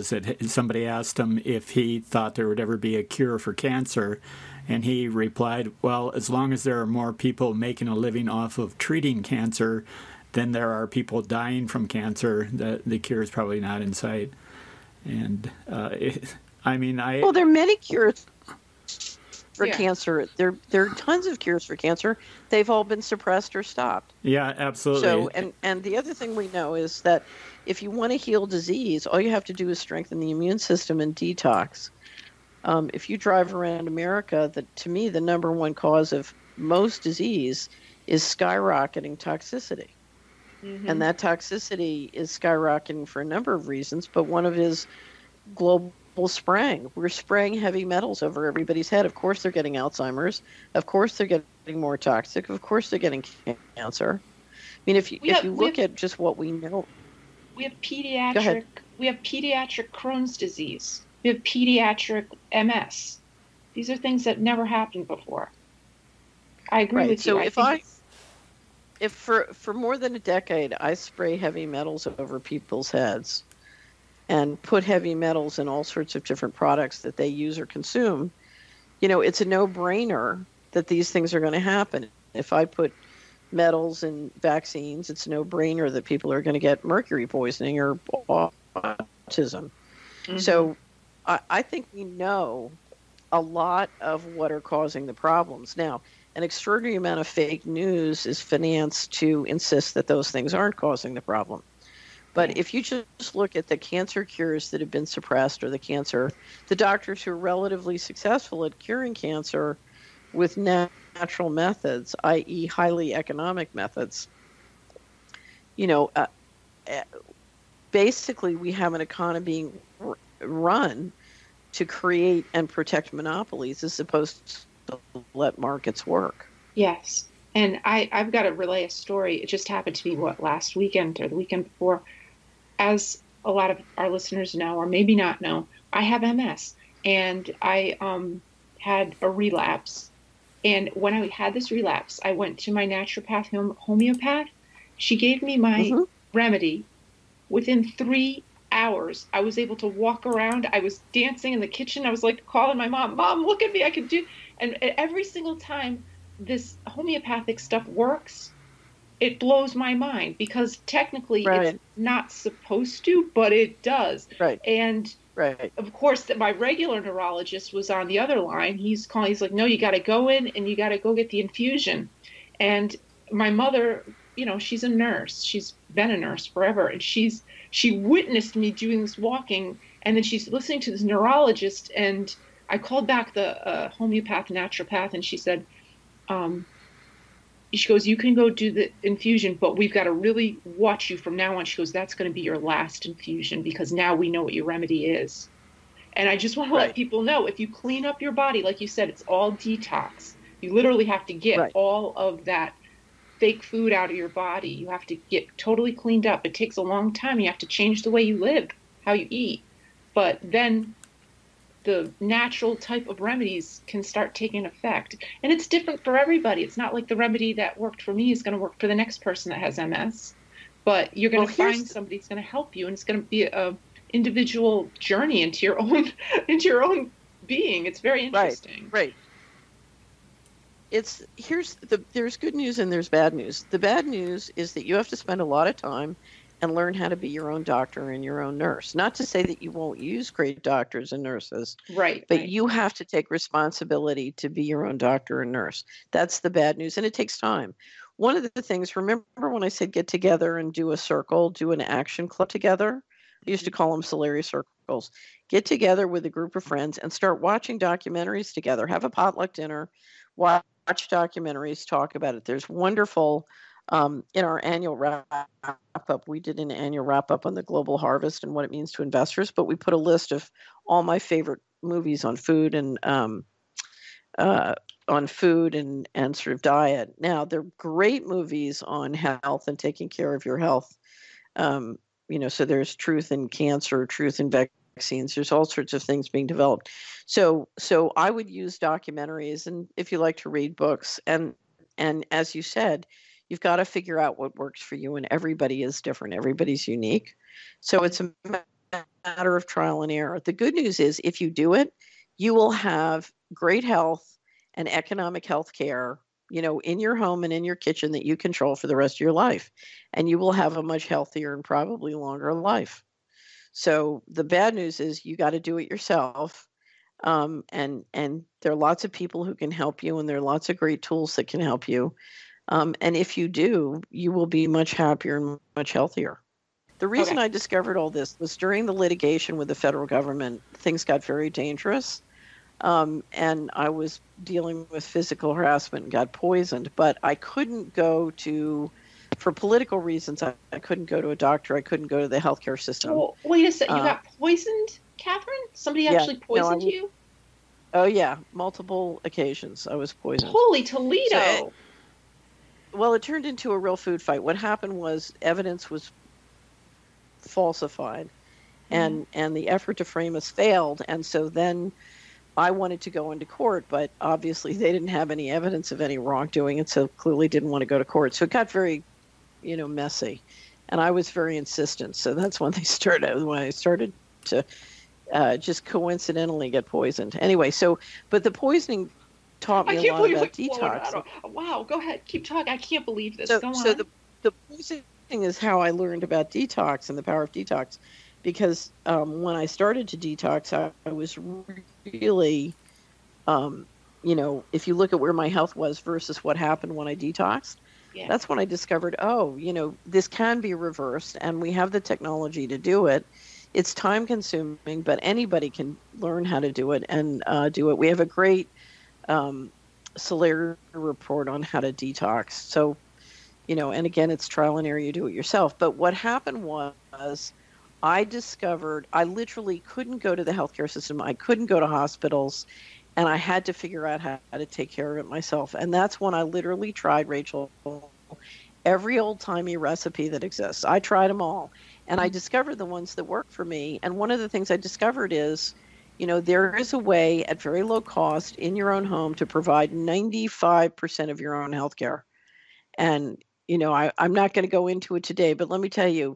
that somebody asked him if he thought there would ever be a cure for cancer, and he replied, well, as long as there are more people making a living off of treating cancer than there are people dying from cancer, the cure is probably not in sight. And there are many cures for cancer. There are tons of cures for cancer. They've all been suppressed or stopped. Yeah, absolutely. So, and the other thing we know is that if you want to heal disease, all you have to do is strengthen the immune system and detox. If you drive around America, to me, the number one cause of most disease is skyrocketing toxicity. Mm-hmm. And that toxicity is skyrocketing for a number of reasons, but one of it is global spraying. We're spraying heavy metals over everybody's head. Of course they're getting Alzheimer's. Of course they're getting more toxic. Of course they're getting cancer. I mean, if you look at just what we know. We have pediatric Crohn's disease. We have pediatric MS. These are things that never happened before. I agree with you. So if for more than a decade I spray heavy metals over people's heads and put heavy metals in all sorts of different products that they use or consume, it's a no-brainer that these things are going to happen. If I put metals in vaccines, it's a no-brainer that people are going to get mercury poisoning or autism. Mm-hmm. So I think we know a lot of what are causing the problems. Now, an extraordinary amount of fake news is financed to insist that those things aren't causing the problem. But if you just look at the cancer cures that have been suppressed, or the doctors who are relatively successful at curing cancer with natural methods, i.e. highly economic methods, basically we have an economy being run to create and protect monopolies as opposed to let markets work. Yes. And I've got to relay a story. It just happened to be last weekend or the weekend before. As a lot of our listeners know, or maybe not know, I have MS, and I had a relapse. And when I had this relapse, I went to my naturopath, homeopath. She gave me my remedy. Within 3 hours, I was able to walk around. I was dancing in the kitchen. I was like calling my mom, "Mom, look at me, I can do." And every single time this homeopathic stuff works, it blows my mind, because technically it's not supposed to, but it does. Right. And of course, my regular neurologist was on the other line. He's calling. He's like, "No, you got to go in and you got to go get the infusion." And my mother, she's a nurse. She's been a nurse forever, and she witnessed me doing this walking, and then she's listening to this neurologist. And I called back the homeopath naturopath, and she said, she goes, "You can go do the infusion, but we've got to really watch you from now on." She goes, "That's going to be your last infusion, because now we know what your remedy is." And I just want to let people know, if you clean up your body, like you said, it's all detox. You literally have to get all of that fake food out of your body. You have to get totally cleaned up. It takes a long time. You have to change the way you live, how you eat. But then the natural type of remedies can start taking effect. And it's different for everybody. It's not like the remedy that worked for me is going to work for the next person that has MS. But you're going to find somebody who's going to help you, and it's going to be a individual journey into your own being. It's very interesting. Right. There's good news and there's bad news. The bad news is that you have to spend a lot of time and learn how to be your own doctor and your own nurse. Not to say that you won't use great doctors and nurses, but you have to take responsibility to be your own doctor and nurse. That's the bad news, and it takes time. One of the things, remember when I said get together and do a circle, do an action club together? I used to call them Solari circles. Get together with a group of friends and start watching documentaries together. Have a potluck dinner, watch documentaries, talk about it. There's wonderful, in our annual wrap-up, we did an annual wrap-up on the global harvest and what it means to investors, but we put a list of all my favorite movies on food and sort of diet. Now, they're great movies on health and taking care of your health. So there's truth in cancer, truth in vaccines. There's all sorts of things being developed. So I would use documentaries, and if you like to read books, and as you said, you've got to figure out what works for you, and everybody is different. Everybody's unique. So it's a matter of trial and error. The good news is if you do it, you will have great health and economic health care, in your home and in your kitchen that you control for the rest of your life. And you will have a much healthier and probably longer life. So the bad news is you got to do it yourself. And there are lots of people who can help you, and there are lots of great tools that can help you. And if you do, you will be much happier and much healthier. The reason I discovered all this was during the litigation with the federal government, things got very dangerous. And I was dealing with physical harassment and got poisoned, but I couldn't go for political reasons, I couldn't go to a doctor. I couldn't go to the healthcare system. Oh, wait a second. You got poisoned, Catherine? Somebody actually poisoned you? Oh, yeah. Multiple occasions I was poisoned. Holy Toledo. It turned into a real food fight. What happened was evidence was falsified, and the effort to frame us failed. And so then I wanted to go into court, but obviously they didn't have any evidence of any wrongdoing, and so clearly didn't want to go to court. So it got very, messy, and I was very insistent. So that's when I started to just coincidentally get poisoned. Anyway, but the poisoning taught me a lot about detox. Wow, go ahead, keep talking. I can't believe this. Go on. So the poisoning is how I learned about detox and the power of detox. Because when I started to detox, I was really, if you look at where my health was versus what happened when I detoxed, Yeah. That's when I discovered, oh, this can be reversed and we have the technology to do it. It's time consuming, but anybody can learn how to do it and do it. We have a great Solari report on how to detox. So, and again, it's trial and error. You do it yourself. But what happened was I discovered I literally couldn't go to the healthcare system. I couldn't go to hospitals. And I had to figure out how to take care of it myself. And that's when I literally tried, Rachel, every old-timey recipe that exists. I tried them all. And I discovered the ones that work for me. And one of the things I discovered is, there is a way at very low cost in your own home to provide 95% of your own health care. And, I'm not going to go into it today, but let me tell you,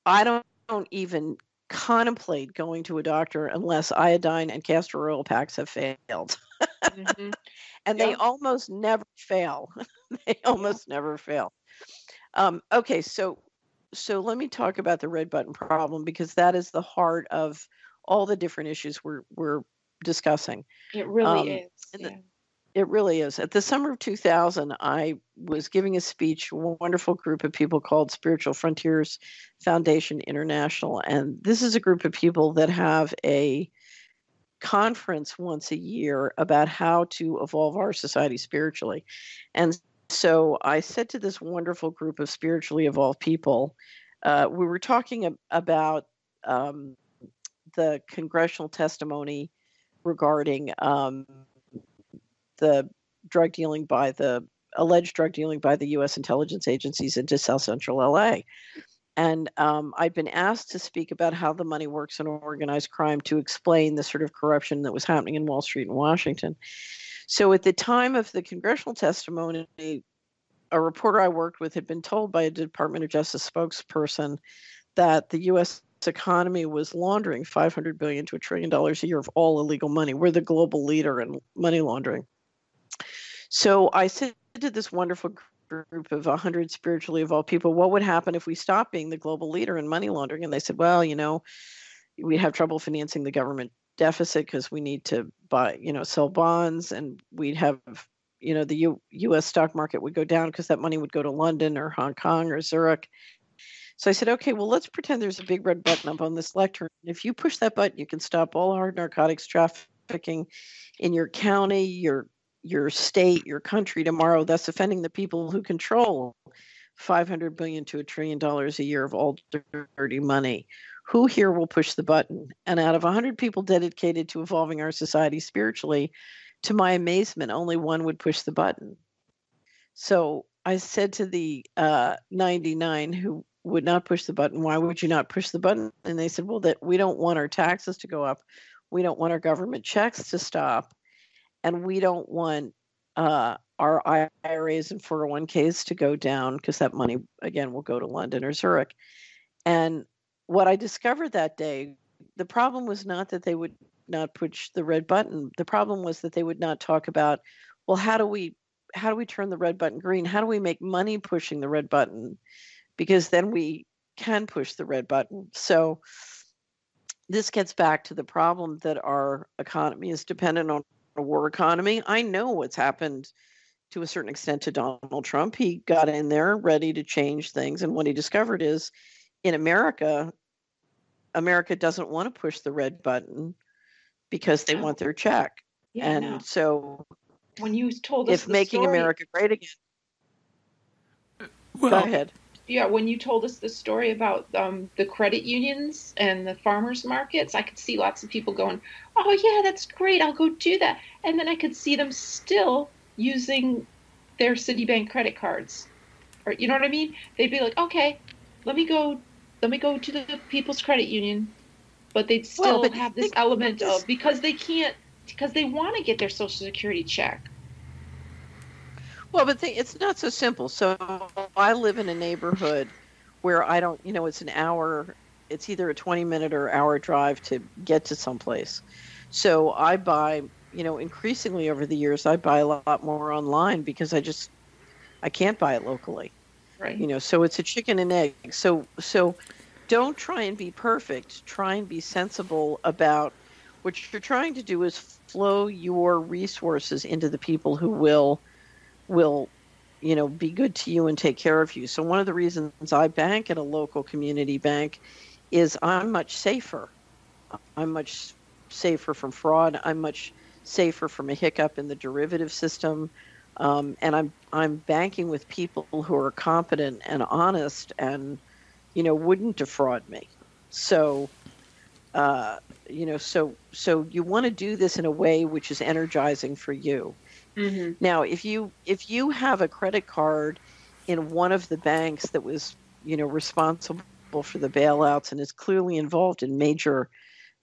I don't even contemplate going to a doctor unless iodine and castor oil packs have failed. Mm-hmm. And they almost never fail. They almost never fail. Okay, so let me talk about the red button problem, because that is the heart of all the different issues we're discussing. It really is. It really is. At the summer of 2000, I was giving a speech to a wonderful group of people called Spiritual Frontiers Foundation International. And this is a group of people that have a conference once a year about how to evolve our society spiritually. And so I said to this wonderful group of spiritually evolved people, we were talking about the congressional testimony regarding the alleged drug dealing by the U.S. intelligence agencies into South Central L.A. And I'd been asked to speak about how the money works in organized crime to explain the sort of corruption that was happening in Wall Street and Washington. So at the time of the congressional testimony, a reporter I worked with had been told by a Department of Justice spokesperson that the U.S. economy was laundering $500 billion to $1 trillion a year of all illegal money. We're the global leader in money laundering. So I said to this wonderful group of 100 spiritually evolved people, what would happen if we stopped being the global leader in money laundering? And they said, well, we'd have trouble financing the government deficit because we need to buy, sell bonds, and we'd have, the U.S. stock market would go down because that money would go to London or Hong Kong or Zurich. So I said, okay, well, let's pretend there's a big red button up on this lectern. If you push that button, you can stop all hard narcotics trafficking in your county, your state, your country tomorrow. That's offending the people who control $500 billion to $1 trillion a year of all dirty money. Who here will push the button? And out of 100 people dedicated to evolving our society spiritually, to my amazement, only one would push the button. So I said to the 99 who would not push the button, why would you not push the button? And they said, well, that we don't want our taxes to go up. We don't want our government checks to stop. And we don't want our IRAs and 401ks to go down, because that money, again, will go to London or Zurich. And what I discovered that day, the problem was not that they would not push the red button. The problem was that they would not talk about, well, how do we turn the red button green? How do we make money pushing the red button? Because then we can push the red button. So this gets back to the problem that our economy is dependent on a war economy. I know what's happened to a certain extent to Donald Trump. He got in there ready to change things. And what he discovered is in America doesn't want to push the red button because they want their check. Yeah, and so when you told us if making story, America great again. Well, go ahead. Yeah, when you told us the story about the credit unions and the farmers markets, I could see lots of people going, oh, yeah, that's great. I'll go do that. And then I could see them still using their Citibank credit cards. Or, you know what I mean? They'd be like, okay, let me go to the People's Credit Union. But they'd still have this element of, because they want to get their Social Security check. Well, but it's not so simple. So I live in a neighborhood where I don't, it's an hour, it's either a 20-minute or hour drive to get to someplace. So I buy, increasingly over the years, I buy a lot more online because I can't buy it locally. Right. So it's a chicken and egg. So don't try and be perfect. Try and be sensible about what you're trying to do is flow your resources into the people who will be good to you and take care of you. So one of the reasons I bank at a local community bank is I'm much safer. I'm much safer from fraud. I'm much safer from a hiccup in the derivative system. And I'm banking with people who are competent and honest and, wouldn't defraud me. So, so you want to do this in a way which is energizing for you. Mm-hmm. Now, if you have a credit card in one of the banks that was, responsible for the bailouts and is clearly involved in major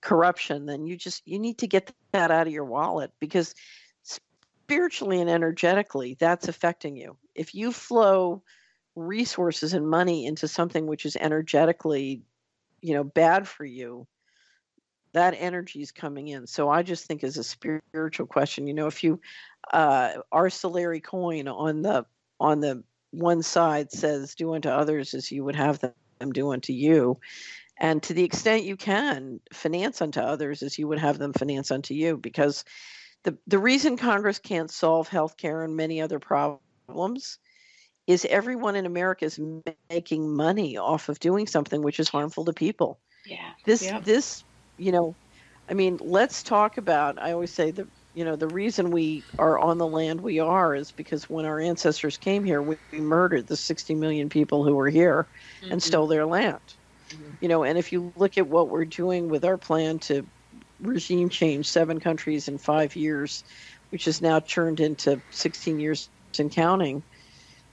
corruption, then you need to get that out of your wallet, because spiritually and energetically, that's affecting you. If you flow resources and money into something which is energetically, bad for you, that energy is coming in. So I just think as a spiritual question, if you, our Solari coin on the one side says, do unto others as you would have them do unto you. And to the extent you can, finance unto others as you would have them finance unto you, because the reason Congress can't solve healthcare and many other problems is everyone in America is making money off of doing something which is harmful to people. Yeah. This, let's talk about, I always say the reason we are on the land we are is because when our ancestors came here, we murdered the 60 million people who were here and stole their land. And if you look at what we're doing with our plan to regime change 7 countries in 5 years, which is now turned into 16 years and counting,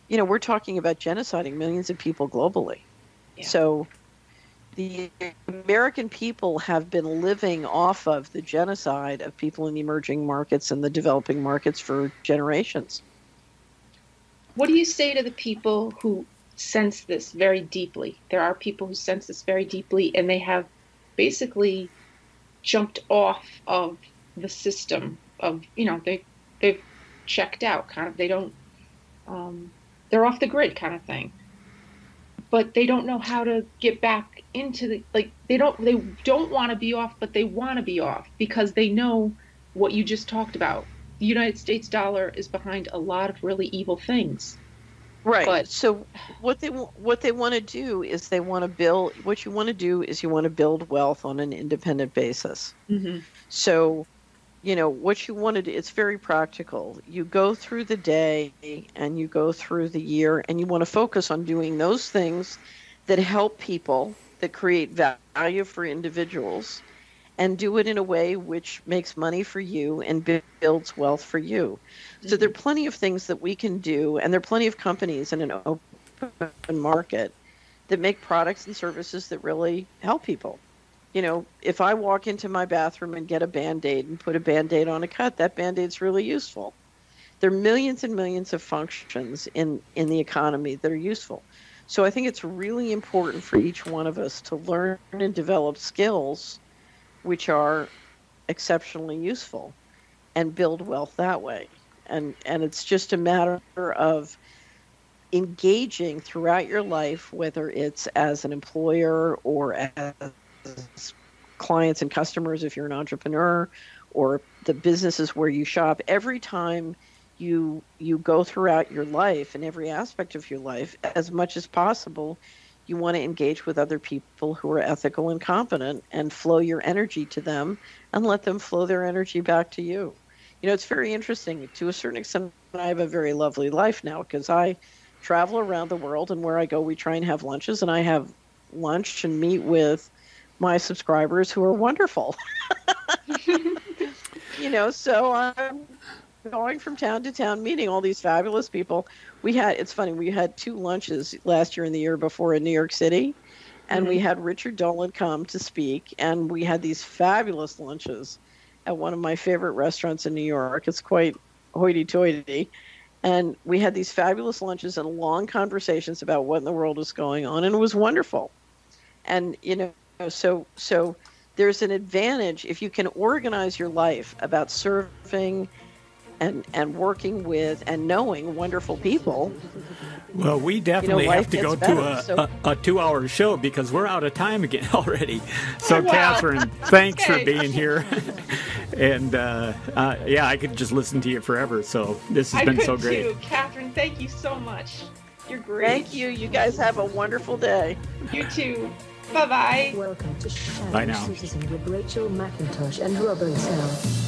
we're talking about genociding millions of people globally. Yeah. So the American people have been living off of the genocide of people in the emerging markets and the developing markets for generations. What do you say to the people who sense this very deeply? There are people who sense this very deeply, and they have basically jumped off of the system of, they've checked out, kind of. They don't, they're off the grid kind of thing. But they don't know how to get back into they don't want to be off, but they want to be off because they know what you just talked about. The United States dollar is behind a lot of really evil things. Right. But, so what they want to do is you want to build wealth on an independent basis. Mm-hmm. So, what you want to do, it's very practical. You go through the day and you go through the year, and you want to focus on doing those things that help people, that create value for individuals, and do it in a way which makes money for you and builds wealth for you. Mm-hmm. So there are plenty of things that we can do, and there are plenty of companies in an open market that make products and services that really help people. If I walk into my bathroom and get a Band-Aid and put a Band-Aid on a cut, that Band-Aid's really useful. There are millions and millions of functions in the economy that are useful. So I think it's really important for each one of us to learn and develop skills which are exceptionally useful and build wealth that way. And it's just a matter of engaging throughout your life, whether it's as an employer or as clients and customers if you're an entrepreneur, or the businesses where you shop. Every time you go throughout your life, in every aspect of your life, as much as possible, you want to engage with other people who are ethical and competent and flow your energy to them and let them flow their energy back to you. It's very interesting. To a certain extent, I have a very lovely life now because I travel around the world, and where I go, we try and have lunches, and I have lunch and meet with my subscribers who are wonderful. So I'm going from town to town, meeting all these fabulous people. It's funny, we had 2 lunches last year and the year before in New York City, and we had Richard Dillon come to speak, and we had these fabulous lunches at one of my favorite restaurants in New York. It's quite hoity-toity. And we had these fabulous lunches and long conversations about what in the world is going on, and it was wonderful. And, so there's an advantage if you can organize your life about serving and working with and knowing wonderful people. Well, we definitely have to go to a 2-hour show because we're out of time again already. So, wow. Catherine, thanks for being here. And, I could just listen to you forever. So this has been so great. Too. Catherine, thank you so much. You're great. Thank you. You guys have a wonderful day. You too. Bye-bye. Welcome to Shadow Bye now. Citizen with Rachel McIntosh and Robert Sell.